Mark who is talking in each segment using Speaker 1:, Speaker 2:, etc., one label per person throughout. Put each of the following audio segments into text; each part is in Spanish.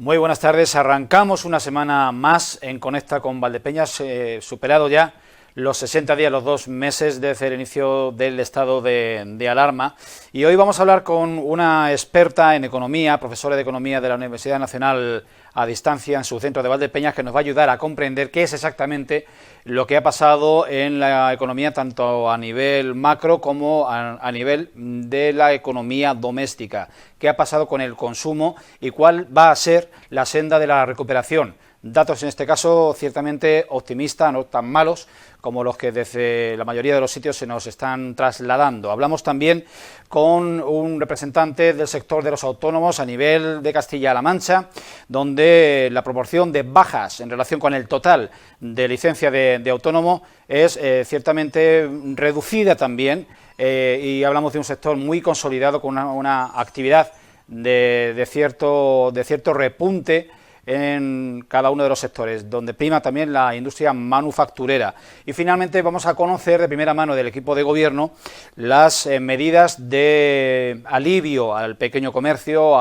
Speaker 1: Muy buenas tardes, arrancamos una semana más en Conecta con Valdepeñas, superado ya los 60 días, los 2 meses desde el inicio del estado de alarma, y hoy vamos a hablar con una experta en economía, profesora de economía de la Universidad Nacional a Distancia en su centro de Valdepeñas, que nos va a ayudar a comprender qué es exactamente lo que ha pasado en la economía, tanto a nivel macro como a nivel de la economía doméstica, qué ha pasado con el consumo y cuál va a ser la senda de la recuperación. Datos en este caso ciertamente optimistas, no tan malos como los que desde la mayoría de los sitios se nos están trasladando. Hablamos también con un representante del sector de los autónomos a nivel de Castilla-La Mancha, donde la proporción de bajas en relación con el total de licencia de autónomo es ciertamente reducida también, y hablamos de un sector muy consolidado con una actividad de cierto repunte en cada uno de los sectores, donde prima también la industria manufacturera. Y finalmente vamos a conocer de primera mano del equipo de gobierno las medidas de alivio al pequeño comercio,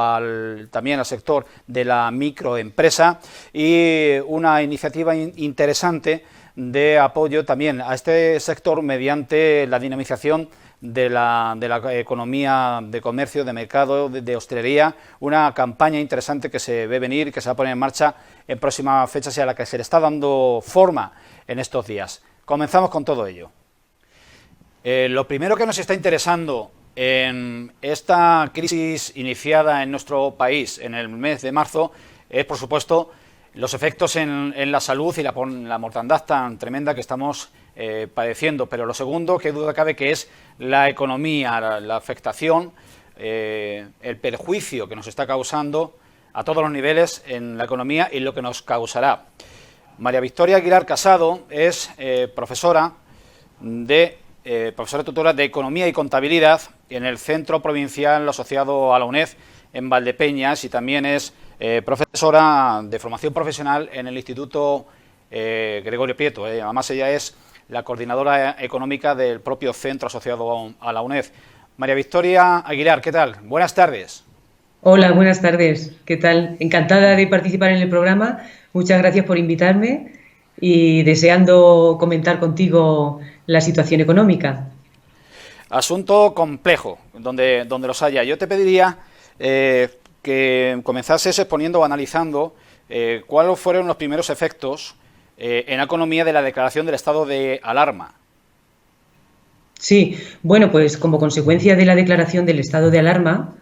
Speaker 1: también al sector de la microempresa, y una iniciativa interesante de apoyo también a este sector mediante la dinamización de la economía de comercio, de mercado, de hostelería, una campaña interesante que se ve venir, que se va a poner en marcha en próximas fechas y a la que se le está dando forma en estos días. Comenzamos con todo ello. Lo primero que nos está interesando en esta crisis iniciada en nuestro país en el mes de marzo es, por supuesto, los efectos en la salud y la mortandad tan tremenda que estamos padeciendo, pero lo segundo, que duda cabe, que es la economía, la afectación, el perjuicio que nos está causando a todos los niveles en la economía y lo que nos causará. María Victoria Aguilar Casado es profesora tutora de Economía y Contabilidad en el Centro Provincial asociado a la UNED en Valdepeñas, y también es profesora de formación profesional en el Instituto Gregorio Prieto. Además, ella es la coordinadora económica del propio centro asociado a la UNED. María Victoria Aguilar, ¿qué tal? Buenas tardes.
Speaker 2: Hola, buenas tardes. ¿Qué tal? Encantada de participar en el programa. Muchas gracias por invitarme y deseando comentar contigo la situación económica.
Speaker 1: Asunto complejo, donde los haya. Yo te pediría que comenzases exponiendo o analizando cuáles fueron los primeros efectos en la economía de la declaración del estado de alarma.
Speaker 2: Sí, bueno, pues como consecuencia de la declaración del estado de alarma,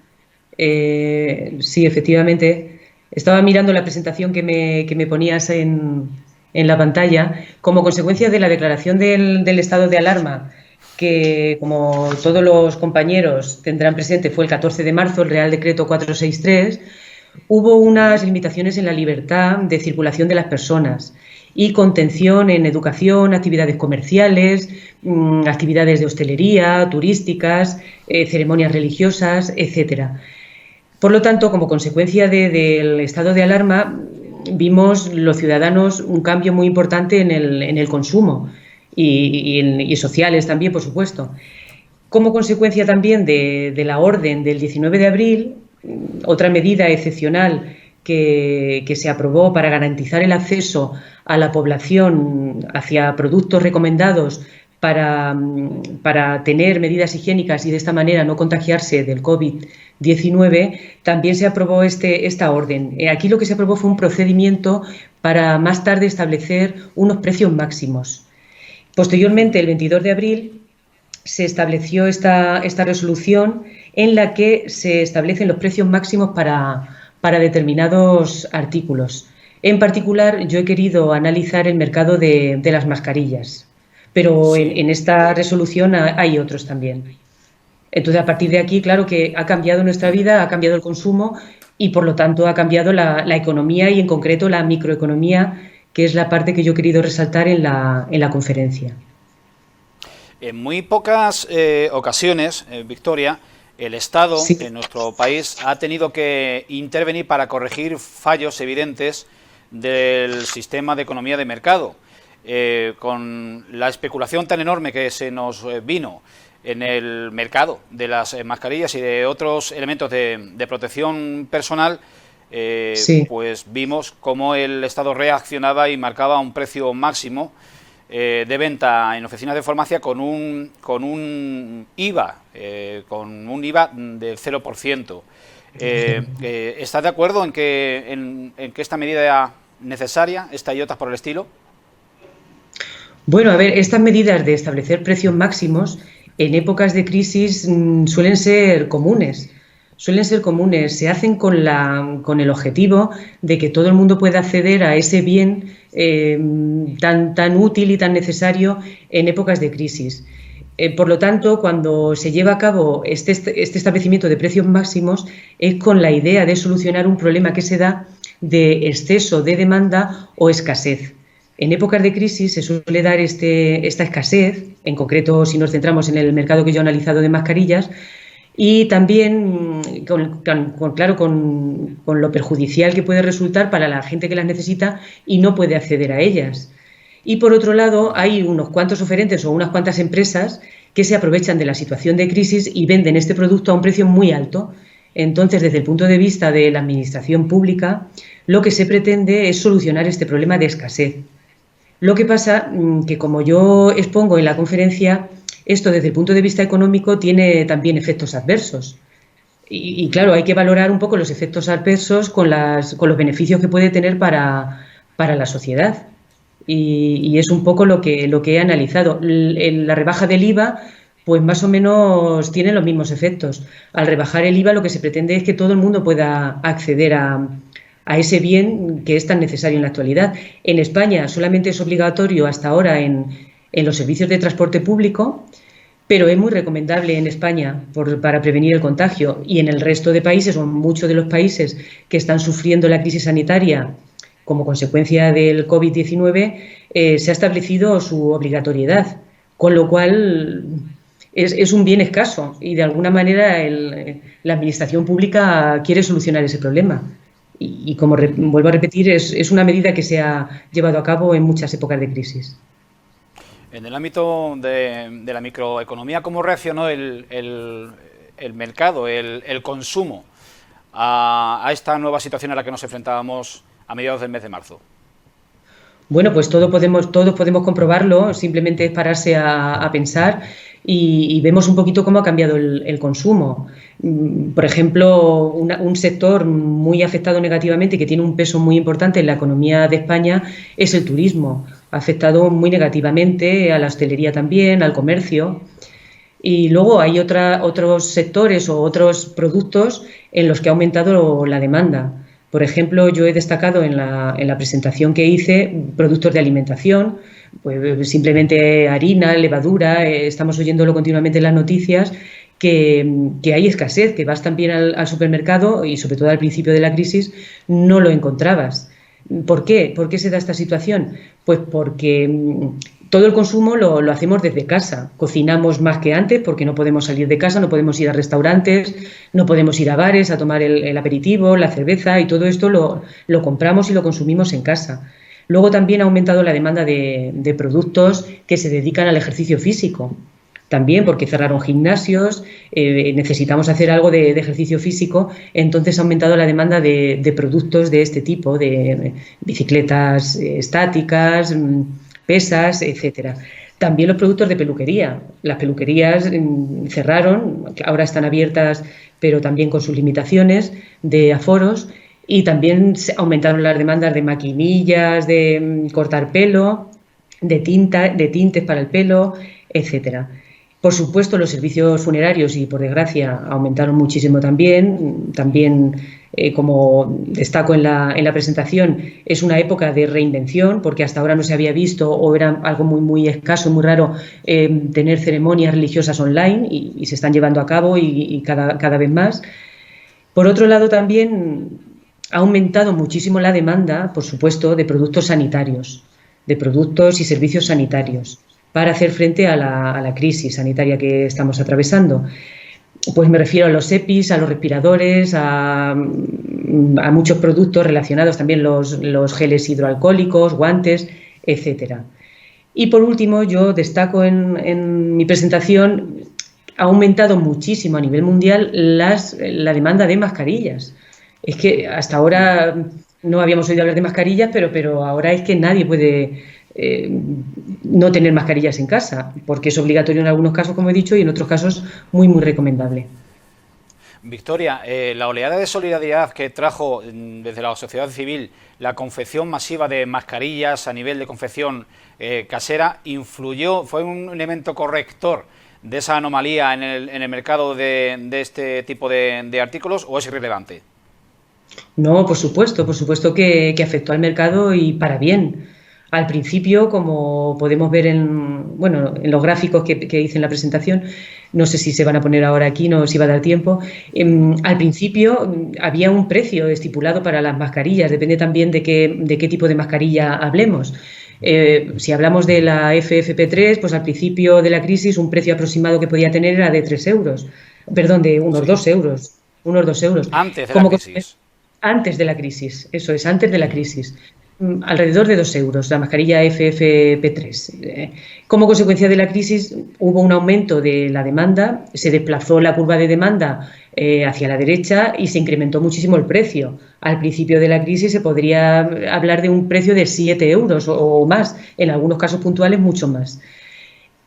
Speaker 2: sí, efectivamente, estaba mirando la presentación que me ponías en la pantalla. Como consecuencia de la declaración del estado de alarma, que como todos los compañeros tendrán presente, fue el 14 de marzo, el Real Decreto 463, hubo unas limitaciones en la libertad de circulación de las personas y contención en educación, actividades comerciales, actividades de hostelería, turísticas, ceremonias religiosas, etcétera. Por lo tanto, como consecuencia del estado de alarma, vimos los ciudadanos un cambio muy importante en el consumo y sociales también, por supuesto. Como consecuencia también de la orden del 19 de abril, otra medida excepcional que se aprobó para garantizar el acceso a la población hacia productos recomendados para tener medidas higiénicas y de esta manera no contagiarse del COVID-19, también se aprobó esta orden. Aquí lo que se aprobó fue un procedimiento para más tarde establecer unos precios máximos. Posteriormente, el 22 de abril, se estableció esta resolución en la que se establecen los precios máximos para determinados artículos. En particular, yo he querido analizar el mercado de las mascarillas, pero sí, en esta resolución hay otros también. Entonces, a partir de aquí, claro que ha cambiado nuestra vida, ha cambiado el consumo y, por lo tanto, ha cambiado la economía y, en concreto, la microeconomía, que es la parte que yo he querido resaltar en la conferencia.
Speaker 1: En muy pocas ocasiones, Victoria, el Estado en nuestro país ha tenido que intervenir para corregir fallos evidentes del sistema de economía de mercado. Con la especulación tan enorme que se nos vino en el mercado de las mascarillas y de otros elementos de protección personal,
Speaker 2: Sí.
Speaker 1: pues vimos cómo el Estado reaccionaba y marcaba un precio máximo de venta en oficinas de farmacia con un IVA, del 0%. ¿Estás de acuerdo en que esta medida era necesaria, esta y otras por el estilo?
Speaker 2: Bueno, a ver, estas medidas de establecer precios máximos en épocas de crisis suelen ser comunes. Suelen ser comunes, se hacen con el objetivo de que todo el mundo pueda acceder a ese bien tan útil y tan necesario en épocas de crisis. Por lo tanto, cuando se lleva a cabo este establecimiento de precios máximos es con la idea de solucionar un problema que se da de exceso de demanda o escasez. En épocas de crisis se suele dar esta escasez, en concreto si nos centramos en el mercado que yo he analizado de mascarillas, y también, con lo perjudicial que puede resultar para la gente que las necesita y no puede acceder a ellas. Y por otro lado, hay unos cuantos oferentes o unas cuantas empresas que se aprovechan de la situación de crisis y venden este producto a un precio muy alto. Entonces, desde el punto de vista de la administración pública, lo que se pretende es solucionar este problema de escasez. Lo que pasa que, como yo expongo en la conferencia, esto desde el punto de vista económico tiene también efectos adversos. Y claro, hay que valorar un poco los efectos adversos con los beneficios que puede tener para la sociedad. Y es un poco lo que he analizado. La rebaja del IVA, pues más o menos tiene los mismos efectos. Al rebajar el IVA lo que se pretende es que todo el mundo pueda acceder a ese bien que es tan necesario en la actualidad. En España solamente es obligatorio hasta ahora en los servicios de transporte público, pero es muy recomendable en España para prevenir el contagio, y en el resto de países, o en muchos de los países que están sufriendo la crisis sanitaria como consecuencia del COVID-19, se ha establecido su obligatoriedad, con lo cual es un bien escaso y de alguna manera la administración pública quiere solucionar ese problema. Y como vuelvo a repetir, es una medida que se ha llevado a cabo en muchas épocas de crisis.
Speaker 1: En el ámbito de la microeconomía, ¿cómo reaccionó el mercado, el consumo a esta nueva situación a la que nos enfrentábamos a mediados del mes de marzo?
Speaker 2: Bueno, pues todos podemos comprobarlo, simplemente es pararse a pensar y vemos un poquito cómo ha cambiado el consumo. Por ejemplo, un sector muy afectado negativamente y que tiene un peso muy importante en la economía de España es el turismo. Ha afectado muy negativamente a la hostelería también, al comercio. Y luego hay otros sectores o otros productos en los que ha aumentado la demanda. Por ejemplo, yo he destacado en la presentación que hice productos de alimentación, pues simplemente harina, levadura. Estamos oyéndolo continuamente en las noticias, que hay escasez, que vas también al supermercado y sobre todo al principio de la crisis no lo encontrabas. ¿Por qué? ¿Por qué se da esta situación? Pues porque todo el consumo lo hacemos desde casa. Cocinamos más que antes porque no podemos salir de casa, no podemos ir a restaurantes, no podemos ir a bares a tomar el aperitivo, la cerveza, y todo esto lo compramos y lo consumimos en casa. Luego también ha aumentado la demanda de productos que se dedican al ejercicio físico. También porque cerraron gimnasios, necesitamos hacer algo de ejercicio físico, entonces ha aumentado la demanda de productos de este tipo, de bicicletas estáticas, pesas, etcétera. También los productos de peluquería. Las peluquerías cerraron, ahora están abiertas, pero también con sus limitaciones de aforos, y también aumentaron las demandas de maquinillas, de cortar pelo, de tintes para el pelo, etcétera. Por supuesto, los servicios funerarios, y por desgracia aumentaron muchísimo también. Como destaco en la presentación, es una época de reinvención, porque hasta ahora no se había visto, o era algo muy, muy escaso, muy raro, tener ceremonias religiosas online, y se están llevando a cabo y cada vez más. Por otro lado, también ha aumentado muchísimo la demanda, por supuesto, de productos sanitarios, de productos y servicios sanitarios, para hacer frente a la crisis sanitaria que estamos atravesando. Pues me refiero a los EPIs, a los respiradores, a muchos productos relacionados, también los geles hidroalcohólicos, guantes, etcétera. Y por último, yo destaco en mi presentación, ha aumentado muchísimo a nivel mundial la demanda de mascarillas. Es que hasta ahora no habíamos oído hablar de mascarillas, pero ahora es que nadie puede no tener mascarillas en casa, porque es obligatorio en algunos casos, como he dicho, y en otros casos muy, muy recomendable.
Speaker 1: Victoria, la oleada de solidaridad que trajo desde la sociedad civil la confección masiva de mascarillas a nivel de confección casera, influyó, fue un elemento corrector de esa anomalía en el mercado de este tipo de artículos, ¿o es irrelevante?
Speaker 2: No, por supuesto que afectó al mercado y para bien. Al principio, como podemos ver en, bueno, en los gráficos que hice en la presentación, no sé si se van a poner ahora aquí, no si va a dar tiempo. Al principio había un precio estipulado para las mascarillas, depende también de qué tipo de mascarilla hablemos. Si hablamos de la FFP3, pues al principio de la crisis un precio aproximado que podía tener era de 3 euros, perdón, de unos
Speaker 1: Sí.
Speaker 2: 2 euros, unos 2 euros.
Speaker 1: Antes de la
Speaker 2: Como
Speaker 1: crisis.
Speaker 2: antes de la crisis, eso es, antes de la crisis. Alrededor de 2 euros, la mascarilla FFP3. Como consecuencia de la crisis hubo un aumento de la demanda, se desplazó la curva de demanda hacia la derecha y se incrementó muchísimo el precio. Al principio de la crisis se podría hablar de un precio de 7 euros o más, en algunos casos puntuales mucho más.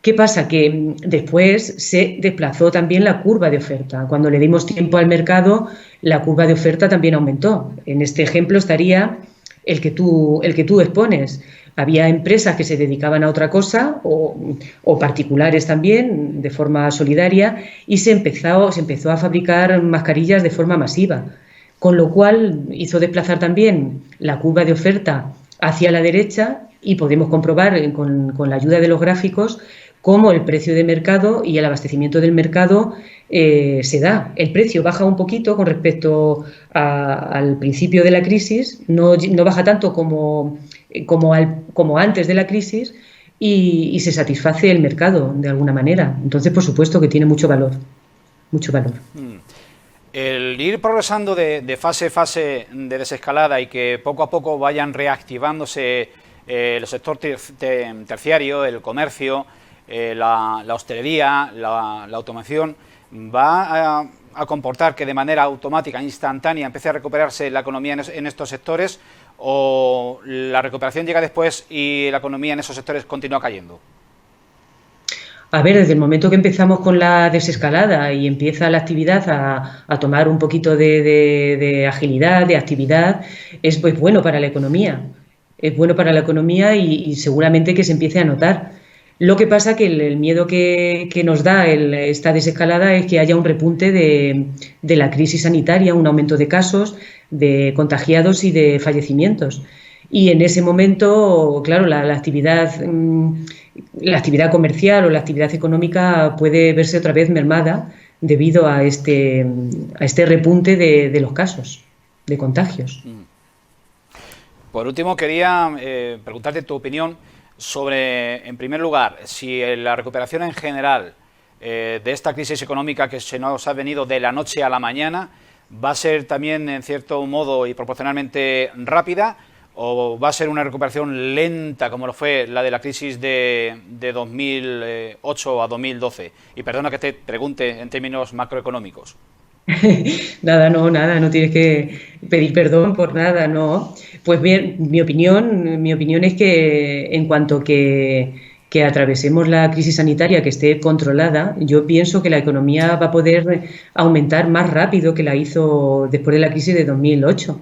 Speaker 2: ¿Qué pasa? Que después se desplazó también la curva de oferta. Cuando le dimos tiempo al mercado, la curva de oferta también aumentó. En este ejemplo estaría el que tú expones. Había empresas que se dedicaban a otra cosa o particulares también, de forma solidaria, y se empezó a fabricar mascarillas de forma masiva, con lo cual hizo desplazar también la curva de oferta hacia la derecha y podemos comprobar con la ayuda de los gráficos cómo el precio de mercado y el abastecimiento del mercado se da. El precio baja un poquito con respecto al principio de la crisis, no baja tanto como antes de la crisis y se satisface el mercado de alguna manera. Entonces, por supuesto que tiene mucho valor, mucho valor.
Speaker 1: El ir progresando de fase a fase de desescalada y que poco a poco vayan reactivándose el sector terciario, el comercio, la hostelería, la automoción, va a comportar que de manera automática, instantánea, empiece a recuperarse la economía en estos sectores, o la recuperación llega después y la economía en esos sectores continúa cayendo.
Speaker 2: A ver, desde el momento que empezamos con la desescalada y empieza la actividad a tomar un poquito de agilidad, de actividad, es pues bueno para la economía. Es bueno para la economía y seguramente que se empiece a notar. Lo que pasa que el miedo que nos da esta desescalada es que haya un repunte de la crisis sanitaria, un aumento de casos, de contagiados y de fallecimientos. Y en ese momento, claro, la actividad comercial o la actividad económica puede verse otra vez mermada debido a este repunte de los casos de contagios.
Speaker 1: Por último, quería preguntarte tu opinión sobre, en primer lugar, si la recuperación en general de esta crisis económica que se nos ha venido de la noche a la mañana va a ser también, en cierto modo y proporcionalmente rápida, o va a ser una recuperación lenta como lo fue la de la crisis de 2008 a 2012. Y perdona que te pregunte en términos macroeconómicos.
Speaker 2: Nada, no tienes que pedir perdón por nada, no. Pues bien, mi opinión es que en cuanto que atravesemos la crisis sanitaria, que esté controlada, yo pienso que la economía va a poder aumentar más rápido que la hizo después de la crisis de 2008.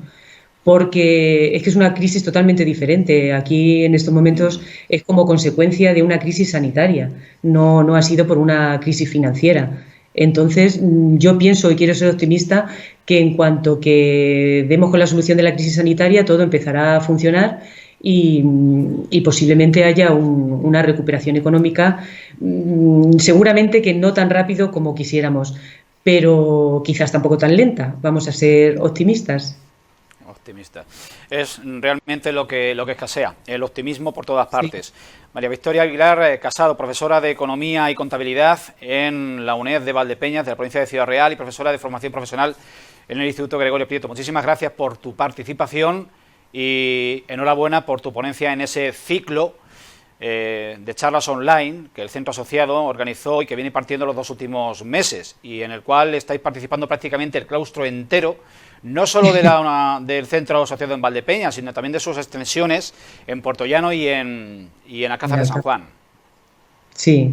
Speaker 2: Porque es que es una crisis totalmente diferente. Aquí en estos momentos es como consecuencia de una crisis sanitaria, no ha sido por una crisis financiera. Entonces, yo pienso y quiero ser optimista que en cuanto que demos con la solución de la crisis sanitaria, todo empezará a funcionar y posiblemente haya una recuperación económica, seguramente que no tan rápido como quisiéramos, pero quizás tampoco tan lenta. Vamos a ser optimistas.
Speaker 1: Optimista. Es realmente lo que escasea, el optimismo por todas
Speaker 2: Sí.
Speaker 1: partes. María Victoria Aguilar Casado, profesora de Economía y Contabilidad en la UNED de Valdepeñas, de la provincia de Ciudad Real, y profesora de Formación Profesional en el Instituto Gregorio Prieto. Muchísimas gracias por tu participación y enhorabuena por tu ponencia en ese ciclo de charlas online que el centro asociado organizó y que viene impartiendo los 2 últimos meses, y en el cual estáis participando prácticamente el claustro entero, no solo del centro asociado en Valdepeñas, sino también de sus extensiones en Puerto Llano y en Alcázar de San Juan.
Speaker 2: Sí.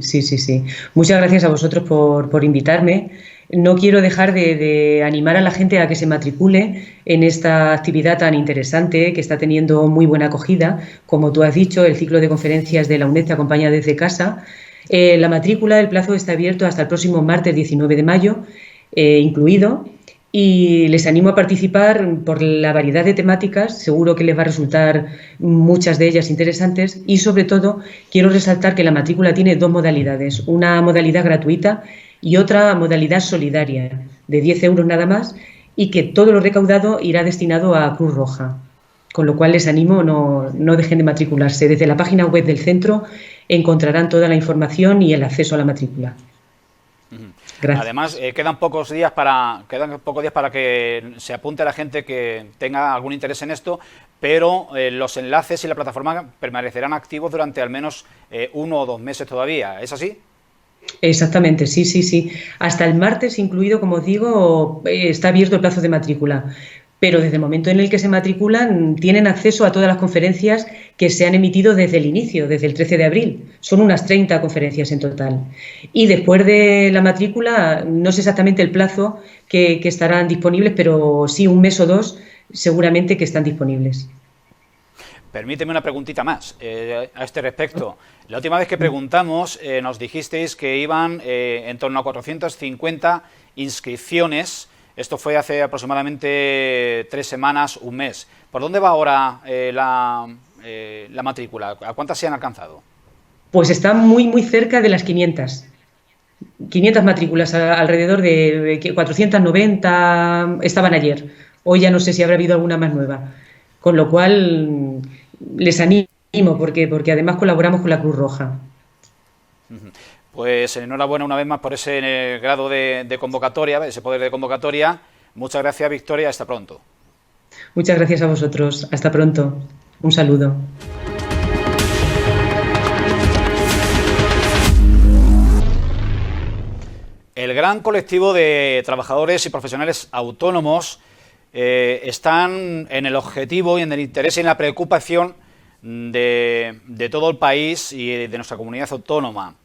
Speaker 2: Muchas gracias a vosotros por invitarme. No quiero dejar de animar a la gente a que se matricule en esta actividad tan interesante que está teniendo muy buena acogida. Como tú has dicho, el ciclo de conferencias de la UNED te acompaña desde casa. La matrícula, el plazo está abierto hasta el próximo martes 19 de mayo, incluido. Y les animo a participar por la variedad de temáticas, seguro que les va a resultar muchas de ellas interesantes, y sobre todo quiero resaltar que la matrícula tiene 2 modalidades, una modalidad gratuita y otra modalidad solidaria de 10 euros nada más, y que todo lo recaudado irá destinado a Cruz Roja, con lo cual les animo, no dejen de matricularse. Desde la página web del centro encontrarán toda la información y el acceso a la matrícula. Gracias.
Speaker 1: Además, quedan pocos días para que se apunte la gente que tenga algún interés en esto, pero los enlaces y la plataforma permanecerán activos durante al menos 1 o 2 meses todavía. ¿Es así?
Speaker 2: Exactamente, sí. Hasta el martes incluido, como os digo, está abierto el plazo de matrícula. Pero desde el momento en el que se matriculan tienen acceso a todas las conferencias que se han emitido desde el inicio, desde el 13 de abril. Son unas 30 conferencias en total. Y después de la matrícula, no sé exactamente el plazo que estarán disponibles, pero sí 1 mes o 2 seguramente que están disponibles.
Speaker 1: Permíteme una preguntita más a este respecto. La última vez que preguntamos nos dijisteis que iban en torno a 450 inscripciones. Esto fue hace aproximadamente 3 semanas, 1 mes. ¿Por dónde va ahora la matrícula? ¿A cuántas se han alcanzado?
Speaker 2: Pues está muy cerca de las 500. 500 matrículas, alrededor de 490 estaban ayer. Hoy ya no sé si habrá habido alguna más nueva. Con lo cual les animo porque además colaboramos con la Cruz Roja.
Speaker 1: Pues enhorabuena una vez más por ese grado de convocatoria, ese poder de convocatoria. Muchas gracias, Victoria. Hasta pronto.
Speaker 2: Muchas gracias a vosotros. Hasta pronto. Un saludo.
Speaker 1: El gran colectivo de trabajadores y profesionales autónomos están en el objetivo y en el interés y en la preocupación de todo el país y de nuestra comunidad autónoma.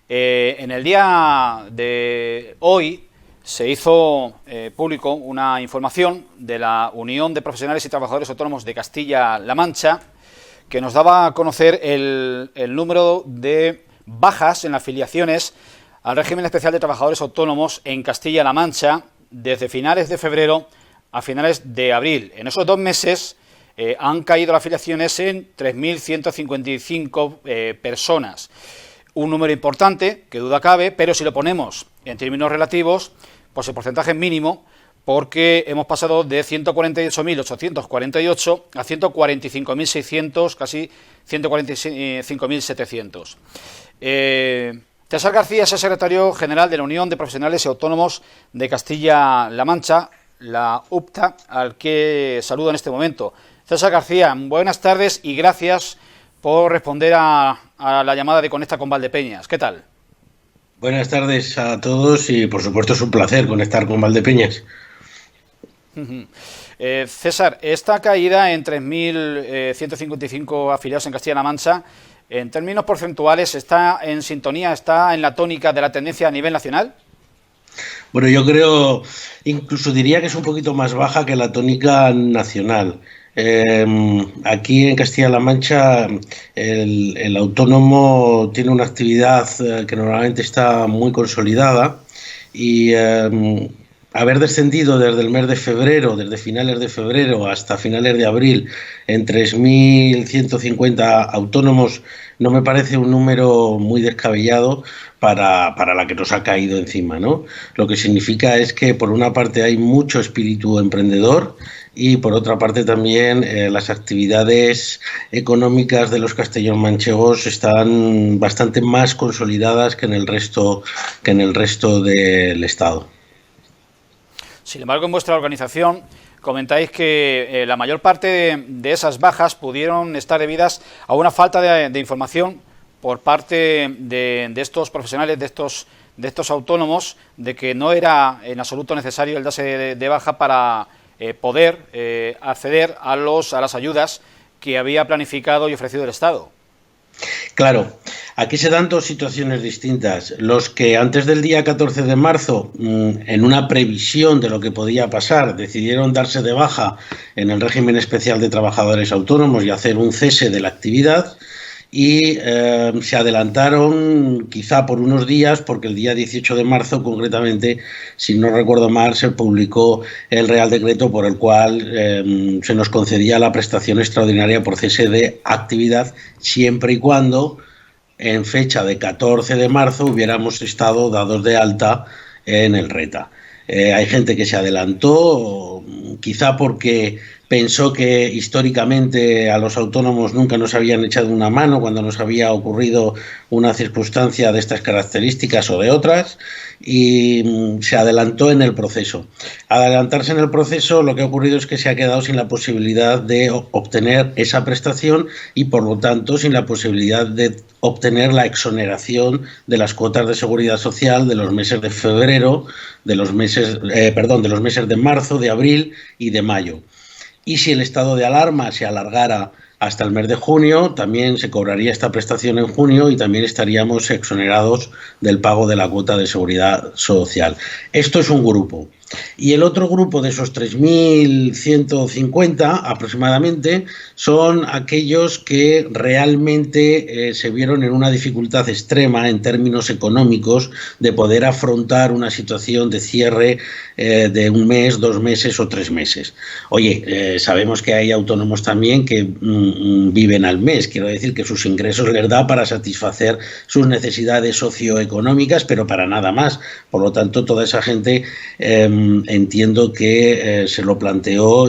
Speaker 1: En el día de hoy se hizo público una información de la Unión de Profesionales y Trabajadores Autónomos de Castilla-La Mancha, que nos daba a conocer el número de bajas en afiliaciones al régimen especial de trabajadores autónomos en Castilla-La Mancha desde finales de febrero a finales de abril. En esos 2 meses han caído las afiliaciones en 3.155 personas. Un número importante, que duda cabe, pero si lo ponemos en términos relativos, pues el porcentaje es mínimo, porque hemos pasado de 148.848 a 145.600, casi 145.700. César García es el secretario general de la Unión de Profesionales y Autónomos de Castilla-La Mancha, la UPTA, al que saludo en este momento. César García, buenas tardes y gracias por responder a la llamada de Conecta con Valdepeñas. ¿Qué tal?
Speaker 3: Buenas tardes a todos y por supuesto es un placer conectar con Valdepeñas.
Speaker 1: César, esta caída en 3.155 afiliados en Castilla-La Mancha, en términos porcentuales, ¿está en sintonía, está en la tónica de la tendencia a nivel nacional?
Speaker 3: Bueno, yo creo, incluso diría que es un poquito más baja que la tónica nacional. Aquí en Castilla-La Mancha el autónomo tiene una actividad que normalmente está muy consolidada y haber descendido desde el mes de febrero, desde finales de febrero hasta finales de abril en 3.150 autónomos no me parece un número muy descabellado para la que nos ha caído encima, ¿no? Lo que significa es que por una parte hay mucho espíritu emprendedor y por otra parte también las actividades económicas de los castellonmanchegos están bastante más consolidadas que en el resto del Estado.
Speaker 1: Sin embargo, en vuestra organización comentáis que la mayor parte de esas bajas pudieron estar debidas a una falta de información por parte de estos profesionales, de estos autónomos, de que no era en absoluto necesario el darse de baja para poder acceder a las ayudas que había planificado y ofrecido el Estado.
Speaker 3: Claro, aquí se dan dos situaciones distintas. Los que antes del día 14 de marzo, en una previsión de lo que podía pasar, decidieron darse de baja en el régimen especial de trabajadores autónomos y hacer un cese de la actividad, y se adelantaron quizá por unos días, porque el día 18 de marzo concretamente, si no recuerdo mal, se publicó el Real Decreto por el cual se nos concedía la prestación extraordinaria por cese de actividad, siempre y cuando en fecha de 14 de marzo hubiéramos estado dados de alta en el RETA. Hay gente que se adelantó, quizá porque pensó que históricamente a los autónomos nunca nos habían echado una mano cuando nos había ocurrido una circunstancia de estas características o de otras, y se adelantó en el proceso. Al adelantarse en el proceso, lo que ha ocurrido es que se ha quedado sin la posibilidad de obtener esa prestación y, por lo tanto, sin la posibilidad de obtener la exoneración de las cuotas de seguridad social de los meses de febrero, de los meses de marzo, de abril y de mayo. Y si el estado de alarma se alargara hasta el mes de junio, también se cobraría esta prestación en junio y también estaríamos exonerados del pago de la cuota de seguridad social. Esto es un grupo. Y el otro grupo, de esos 3.150 aproximadamente, son aquellos que realmente se vieron en una dificultad extrema en términos económicos de poder afrontar una situación de cierre de un mes, 2 meses o 3 meses. Oye, sabemos que hay autónomos también que viven al mes, quiero decir que sus ingresos les da para satisfacer sus necesidades socioeconómicas, pero para nada más. Por lo tanto, toda esa gente entiendo que se lo planteó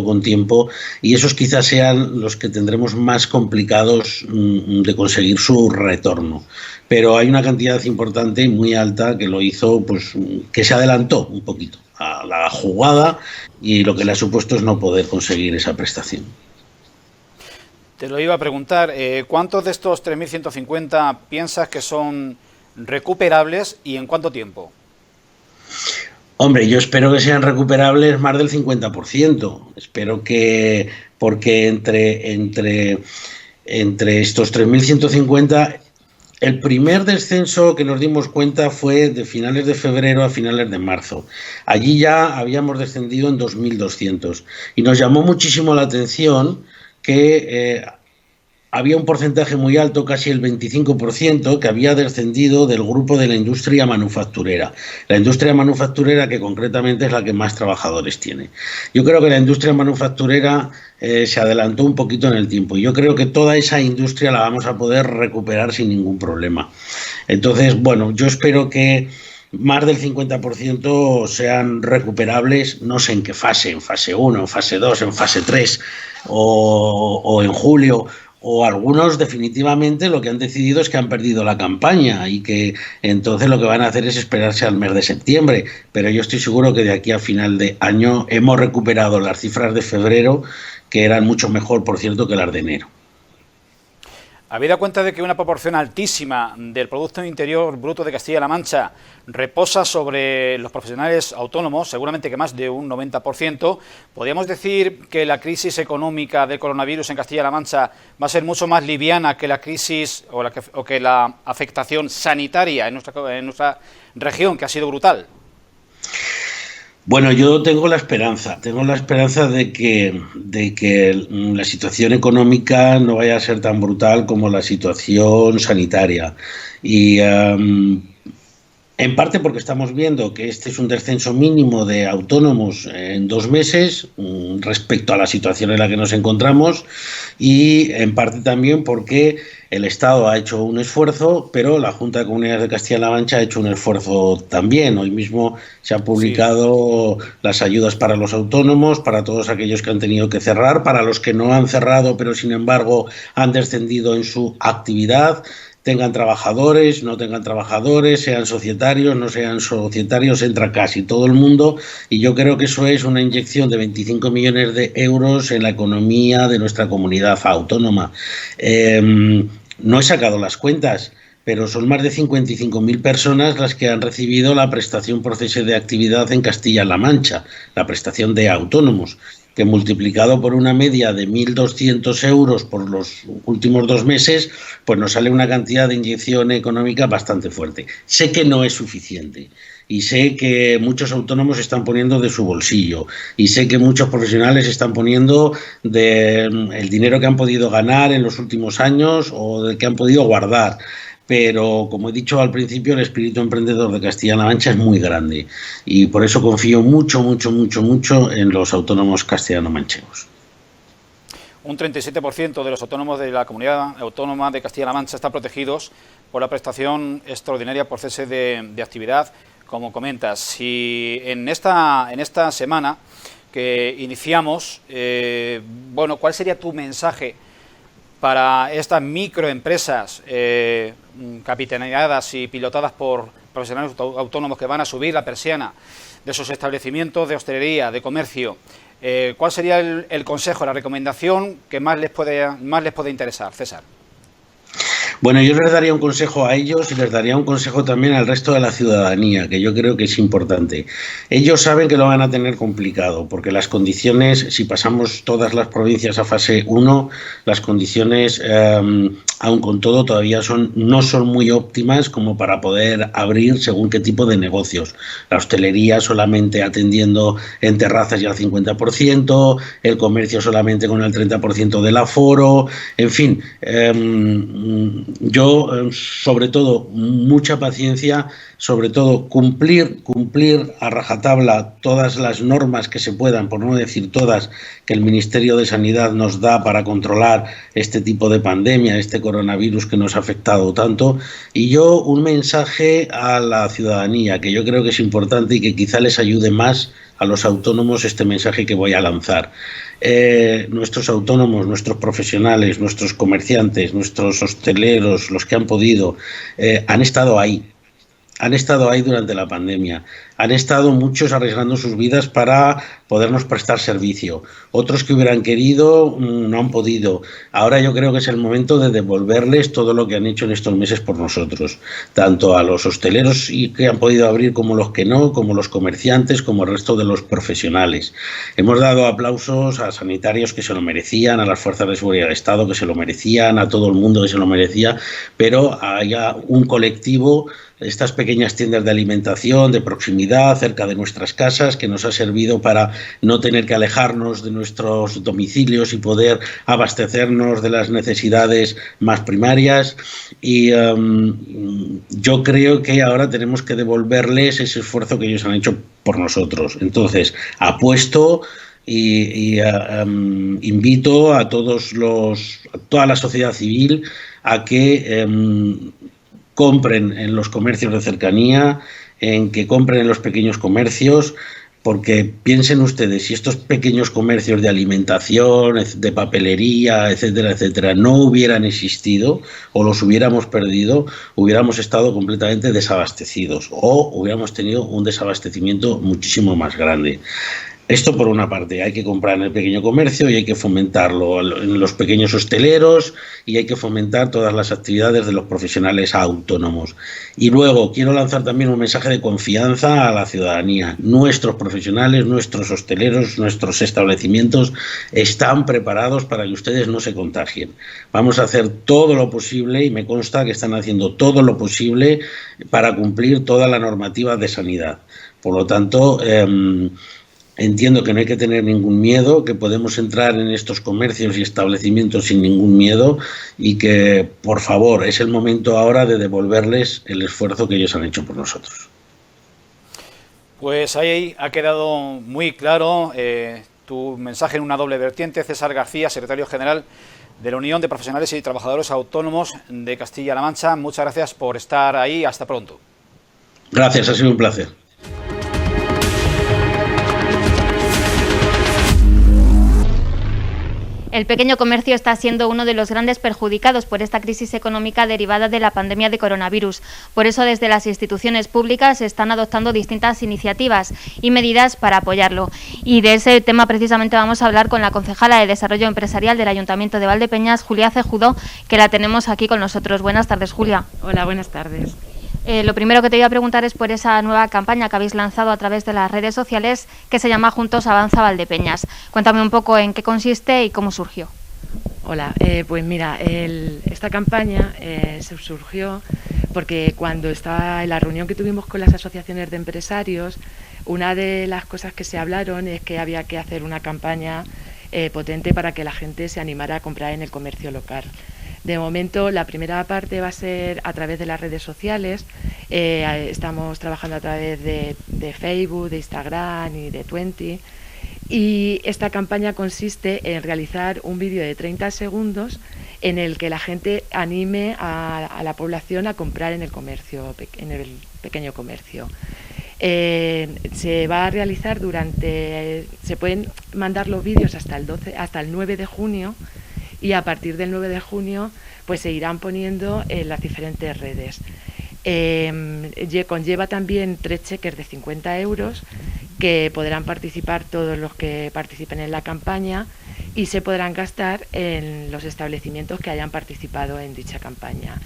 Speaker 3: con tiempo, y esos quizás sean los que tendremos más complicados de conseguir su retorno. Pero hay una cantidad importante y muy alta que lo hizo, pues que se adelantó un poquito a la jugada, y lo que le ha supuesto es no poder conseguir esa prestación.
Speaker 1: Te lo iba a preguntar, ¿cuántos de estos 3.150 piensas que son recuperables y en cuánto tiempo?
Speaker 3: Hombre, yo espero que sean recuperables más del 50%. Espero que, porque entre estos 3.150, el primer descenso que nos dimos cuenta fue de finales de febrero a finales de marzo. Allí ya habíamos descendido en 2.200 y nos llamó muchísimo la atención que había un porcentaje muy alto, casi el 25%, que había descendido del grupo de la industria manufacturera. La industria manufacturera, que concretamente es la que más trabajadores tiene. Yo creo que la industria manufacturera se adelantó un poquito en el tiempo. Yo creo que toda esa industria la vamos a poder recuperar sin ningún problema. Entonces, bueno, yo espero que más del 50% sean recuperables, no sé en qué fase, en fase 1, en fase 2, en fase 3 o en julio. O algunos definitivamente lo que han decidido es que han perdido la campaña y que entonces lo que van a hacer es esperarse al mes de septiembre. Pero yo estoy seguro que de aquí a final de año hemos recuperado las cifras de febrero, que eran mucho mejor, por cierto, que las de enero.
Speaker 1: Habida cuenta de que una proporción altísima del Producto Interior Bruto de Castilla-La Mancha reposa sobre los profesionales autónomos, seguramente que más de un 90%, ¿podríamos decir que la crisis económica del coronavirus en Castilla-La Mancha va a ser mucho más liviana que la crisis o que la afectación sanitaria en nuestra región, que ha sido brutal?
Speaker 3: Bueno, yo tengo la esperanza de que la situación económica no vaya a ser tan brutal como la situación sanitaria. Y en parte porque estamos viendo que este es un descenso mínimo de autónomos en 2 meses respecto a la situación en la que nos encontramos, y en parte también porque el Estado ha hecho un esfuerzo, pero la Junta de Comunidades de Castilla-La Mancha ha hecho un esfuerzo también. Hoy mismo se han publicado las ayudas para los autónomos, para todos aquellos que han tenido que cerrar, para los que no han cerrado, pero sin embargo han descendido en su actividad. Tengan trabajadores, no tengan trabajadores, sean societarios, no sean societarios, entra casi todo el mundo, y yo creo que eso es una inyección de 25 millones de euros en la economía de nuestra comunidad autónoma. No he sacado las cuentas, pero son más de 55.000 personas las que han recibido la prestación por cese de actividad en Castilla-La Mancha, la prestación de autónomos, que multiplicado por una media de 1.200 euros por los últimos 2 meses, pues nos sale una cantidad de inyección económica bastante fuerte. Sé que no es suficiente y sé que muchos autónomos están poniendo de su bolsillo y sé que muchos profesionales están poniendo el dinero que han podido ganar en los últimos años o del que han podido guardar. Pero, como he dicho al principio, el espíritu emprendedor de Castilla-La Mancha es muy grande y por eso confío mucho en los autónomos castellano-manchegos.
Speaker 1: Un 37% de los autónomos de la Comunidad Autónoma de Castilla-La Mancha están protegidos por la prestación extraordinaria por cese de actividad, como comentas. Si en esta semana que iniciamos, ¿cuál sería tu mensaje para estas microempresas capitaneadas y pilotadas por profesionales autónomos que van a subir la persiana de sus establecimientos de hostelería, de comercio? ¿Cuál sería el consejo, la recomendación que más les puede interesar, César?
Speaker 3: Bueno, yo les daría un consejo a ellos y les daría un consejo también al resto de la ciudadanía, que yo creo que es importante. Ellos saben que lo van a tener complicado, porque las condiciones, si pasamos todas las provincias a fase 1, las condiciones, aun con todo, todavía no son muy óptimas como para poder abrir según qué tipo de negocios. La hostelería solamente atendiendo en terrazas y al 50%, el comercio solamente con el 30% del aforo, en fin. Yo, sobre todo, mucha paciencia, sobre todo cumplir a rajatabla todas las normas que se puedan, por no decir todas, que el Ministerio de Sanidad nos da para controlar este tipo de pandemia, este coronavirus que nos ha afectado tanto. Y yo, un mensaje a la ciudadanía, que yo creo que es importante y que quizá les ayude más a los autónomos este mensaje que voy a lanzar. Nuestros autónomos, nuestros profesionales, nuestros comerciantes, nuestros hosteleros, los que han podido, han estado ahí durante la pandemia. Han estado muchos arriesgando sus vidas para podernos prestar servicio. Otros que hubieran querido no han podido. Ahora yo creo que es el momento de devolverles todo lo que han hecho en estos meses por nosotros. Tanto a los hosteleros que han podido abrir como los que no, como los comerciantes, como el resto de los profesionales. Hemos dado aplausos a sanitarios que se lo merecían, a las fuerzas de seguridad del Estado que se lo merecían, a todo el mundo que se lo merecía, pero hay un colectivo, estas pequeñas tiendas de alimentación, de proximidad, cerca de nuestras casas, que nos ha servido para no tener que alejarnos de nuestros domicilios y poder abastecernos de las necesidades más primarias. Y yo creo que ahora tenemos que devolverles ese esfuerzo que ellos han hecho por nosotros. Entonces, apuesto y invito a toda la sociedad civil a que compren en los comercios de cercanía, en que compren en los pequeños comercios, porque piensen ustedes, si estos pequeños comercios de alimentación, de papelería, etcétera, etcétera, no hubieran existido o los hubiéramos perdido, hubiéramos estado completamente desabastecidos o hubiéramos tenido un desabastecimiento muchísimo más grande. Esto por una parte, hay que comprar en el pequeño comercio y hay que fomentarlo en los pequeños hosteleros y hay que fomentar todas las actividades de los profesionales autónomos. Y luego quiero lanzar también un mensaje de confianza a la ciudadanía. Nuestros profesionales, nuestros hosteleros, nuestros establecimientos están preparados para que ustedes no se contagien. Vamos a hacer todo lo posible y me consta que están haciendo todo lo posible para cumplir toda la normativa de sanidad. Por lo tanto, entiendo que no hay que tener ningún miedo, que podemos entrar en estos comercios y establecimientos sin ningún miedo y que, por favor, es el momento ahora de devolverles el esfuerzo que ellos han hecho por nosotros.
Speaker 1: Pues ahí ha quedado muy claro tu mensaje en una doble vertiente. César García, secretario general de la Unión de Profesionales y Trabajadores Autónomos de Castilla-La Mancha. Muchas gracias por estar ahí. Hasta pronto.
Speaker 3: Gracias, ha sido un placer.
Speaker 4: El pequeño comercio está siendo uno de los grandes perjudicados por esta crisis económica derivada de la pandemia de coronavirus. Por eso, desde las instituciones públicas se están adoptando distintas iniciativas y medidas para apoyarlo. Y de ese tema precisamente vamos a hablar con la concejala de Desarrollo Empresarial del Ayuntamiento de Valdepeñas, Julia Cejudo, que la tenemos aquí con nosotros. Buenas tardes, Julia.
Speaker 5: Hola, buenas tardes.
Speaker 4: Lo primero que te voy a preguntar es por esa nueva campaña que habéis lanzado a través de las redes sociales que se llama Juntos Avanza Valdepeñas. Cuéntame un poco en qué consiste y cómo surgió.
Speaker 5: Hola, pues mira, esta campaña surgió porque cuando estaba en la reunión que tuvimos con las asociaciones de empresarios, una de las cosas que se hablaron es que había que hacer una campaña potente para que la gente se animara a comprar en el comercio local. De momento, la primera parte va a ser a través de las redes sociales. Estamos trabajando a través de Facebook, de Instagram y de Twenty. Y esta campaña consiste en realizar un vídeo de 30 segundos en el que la gente anime a la población a comprar en el comercio, en el pequeño comercio. Se va a realizar se pueden mandar los vídeos hasta el 9 de junio. Y a partir del 9 de junio pues se irán poniendo en las diferentes redes. Conlleva también 3 cheques de 50 euros que podrán participar todos los que participen en la campaña y se podrán gastar en los establecimientos que hayan participado en dicha campaña.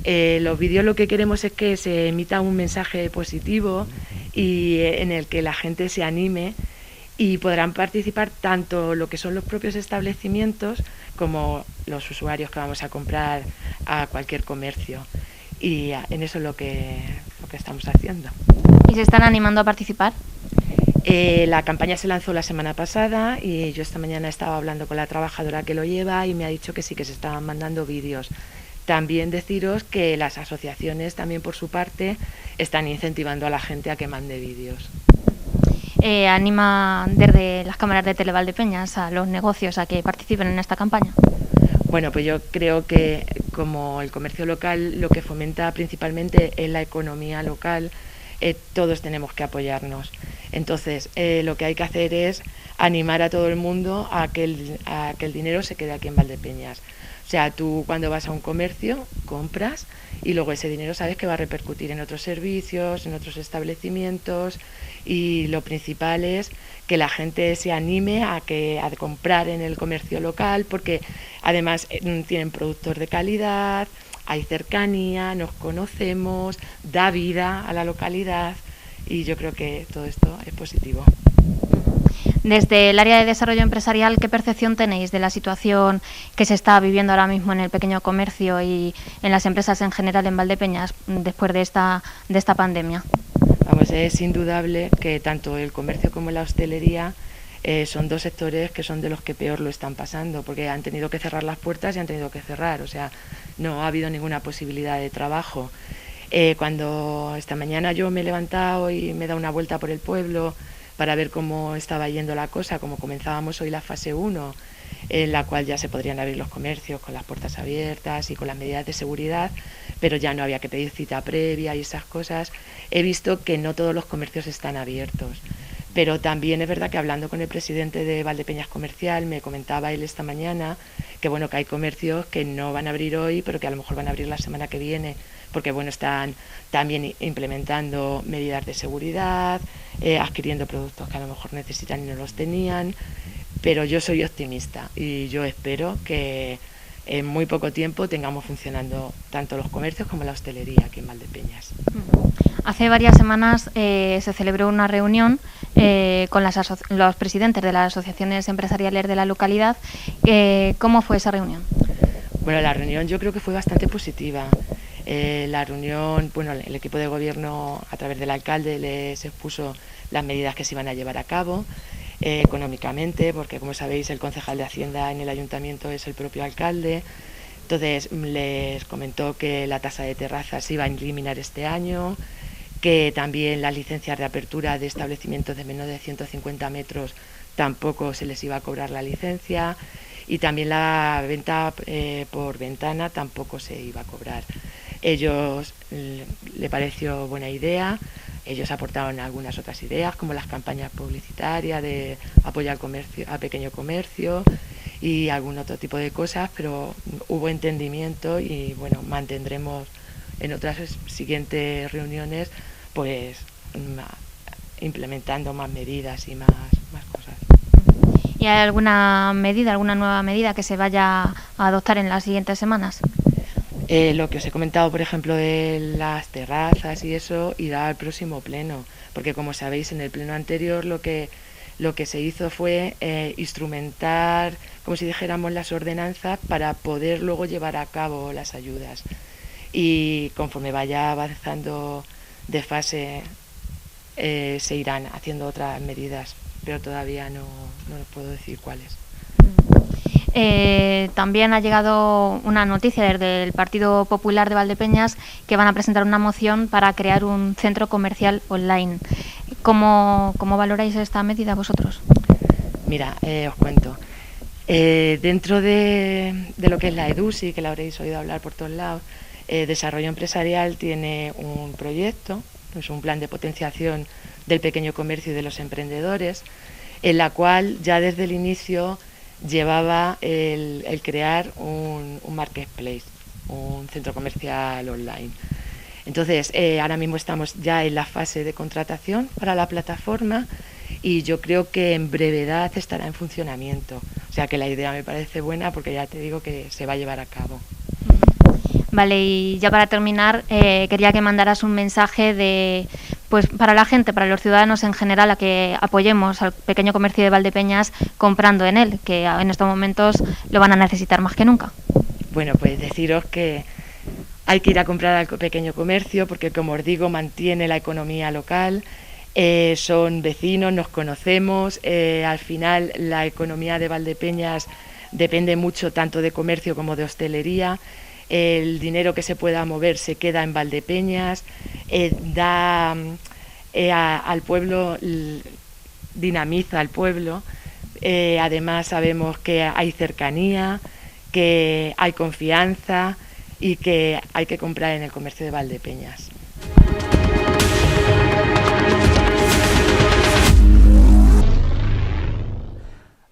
Speaker 5: Los vídeos lo que queremos es que se emita un mensaje positivo y en el que la gente se anime, y podrán participar tanto lo que son los propios establecimientos como los usuarios que vamos a comprar a cualquier comercio. Y en eso es lo que estamos haciendo.
Speaker 4: ¿Y se están animando a participar?
Speaker 5: La campaña se lanzó la semana pasada y yo esta mañana estaba hablando con la trabajadora que lo lleva y me ha dicho que sí, que se estaban mandando vídeos. También deciros que las asociaciones también por su parte están incentivando a la gente a que mande vídeos.
Speaker 4: ¿Anima desde las cámaras de Televaldepeñas a los negocios a que participen en esta campaña?
Speaker 5: Bueno, pues yo creo que como el comercio local lo que fomenta principalmente es la economía local, todos tenemos que apoyarnos. Entonces, lo que hay que hacer es animar a todo el mundo a que el dinero se quede aquí en Valdepeñas. O sea, tú cuando vas a un comercio compras y luego ese dinero sabes que va a repercutir en otros servicios, en otros establecimientos, y lo principal es que la gente se anime a comprar en el comercio local, porque además tienen productos de calidad, hay cercanía, nos conocemos, da vida a la localidad, y yo creo que todo esto es positivo.
Speaker 4: Desde el área de desarrollo empresarial, ¿qué percepción tenéis de la situación que se está viviendo ahora mismo en el pequeño comercio y en las empresas en general en Valdepeñas después de esta pandemia?
Speaker 5: Vamos, es indudable que tanto el comercio como la hostelería son dos sectores que son de los que peor lo están pasando, porque han tenido que cerrar las puertas y han tenido que cerrar, o sea, no ha habido ninguna posibilidad de trabajo. Cuando esta mañana yo me he levantado y me he dado una vuelta por el pueblo para ver cómo estaba yendo la cosa, como comenzábamos hoy la fase 1, en la cual ya se podrían abrir los comercios con las puertas abiertas y con las medidas de seguridad, pero ya no había que pedir cita previa y esas cosas. He visto que no todos los comercios están abiertos, pero también es verdad que hablando con el presidente de Valdepeñas Comercial, me comentaba él esta mañana que bueno, que hay comercios que no van a abrir hoy, pero que a lo mejor van a abrir la semana que viene, porque bueno, están también implementando medidas de seguridad, adquiriendo productos que a lo mejor necesitan y no los tenían, pero yo soy optimista y yo espero que en muy poco tiempo tengamos funcionando tanto los comercios como la hostelería aquí en Valdepeñas.
Speaker 4: Hace varias semanas se celebró una reunión con los presidentes de las asociaciones empresariales de la localidad. ¿Cómo fue esa reunión?
Speaker 5: Bueno, la reunión yo creo que fue bastante positiva. La reunión, bueno, el equipo de gobierno a través del alcalde les expuso las medidas que se iban a llevar a cabo económicamente, porque como sabéis el concejal de Hacienda en el ayuntamiento es el propio alcalde. Entonces les comentó que la tasa de terrazas se iba a eliminar este año, que también las licencias de apertura de establecimientos de menos de 150 metros tampoco se les iba a cobrar la licencia, y también la venta por ventana tampoco se iba a cobrar. Ellos le pareció buena idea, ellos aportaron algunas otras ideas como las campañas publicitarias de apoyo al comercio, al pequeño comercio, y algún otro tipo de cosas, pero hubo entendimiento y bueno, mantendremos en otras siguientes reuniones pues implementando más medidas y más cosas.
Speaker 4: ¿Y hay alguna nueva medida que se vaya a adoptar en las siguientes semanas?
Speaker 5: Lo que os he comentado, por ejemplo, de las terrazas y eso, irá al próximo pleno, porque como sabéis, en el pleno anterior lo que se hizo fue instrumentar, como si dijéramos, las ordenanzas para poder luego llevar a cabo las ayudas. Y conforme vaya avanzando de fase, se irán haciendo otras medidas, pero todavía no os puedo decir cuáles.
Speaker 4: También ha llegado una noticia desde el Partido Popular de Valdepeñas que van a presentar una moción para crear un centro comercial online. ¿Cómo valoráis esta medida vosotros?
Speaker 5: Mira, os cuento. Dentro de lo que es la EDUSI, que la habréis oído hablar por todos lados, Desarrollo Empresarial tiene un proyecto, es un plan de potenciación del pequeño comercio y de los emprendedores, en la cual ya desde el inicio llevaba el crear un marketplace, un centro comercial online. Entonces, ahora mismo estamos ya en la fase de contratación para la plataforma y yo creo que en brevedad estará en funcionamiento. O sea que la idea me parece buena porque ya te digo que se va a llevar a cabo.
Speaker 4: Vale, y ya para terminar, quería que mandaras un mensaje pues para la gente, para los ciudadanos en general, a que apoyemos al pequeño comercio de Valdepeñas comprando en él, que en estos momentos lo van a necesitar más que nunca.
Speaker 5: Bueno, pues deciros que hay que ir a comprar al pequeño comercio porque, como os digo, mantiene la economía local, son vecinos, nos conocemos, al final la economía de Valdepeñas depende mucho tanto de comercio como de hostelería. El dinero que se pueda mover se queda en Valdepeñas, da al pueblo, dinamiza al pueblo, además sabemos que hay cercanía, que hay confianza y que hay que comprar en el comercio de Valdepeñas.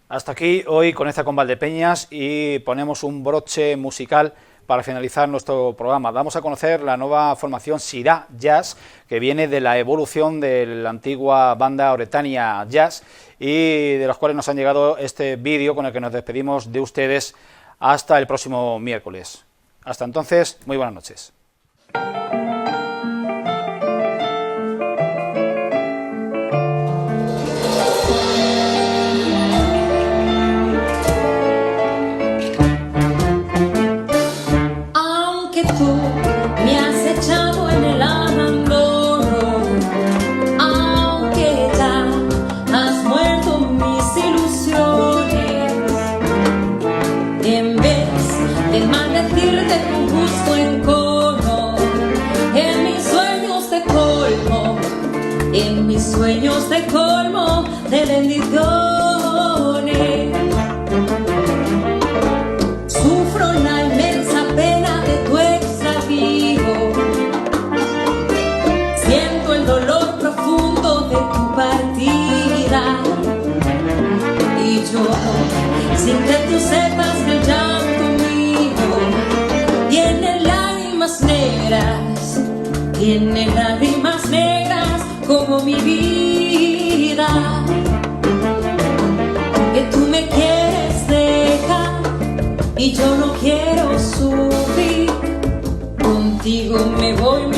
Speaker 1: Hasta aquí hoy Conecta con Valdepeñas y ponemos un broche musical para finalizar nuestro programa. Damos a conocer la nueva formación Sirá Jazz, que viene de la evolución de la antigua banda Oretania Jazz y de los cuales nos han llegado este vídeo con el que nos despedimos de ustedes hasta el próximo miércoles. Hasta entonces, muy buenas noches.
Speaker 6: En mis sueños te colmo de bendiciones. Sufro la inmensa pena de tu extravío. Siento el dolor profundo de tu partida. Y yo, sin que tú sepas que el llanto mío tiene lágrimas negras, como mi vida, que tú me quieres dejar y yo no quiero sufrir, contigo me voy.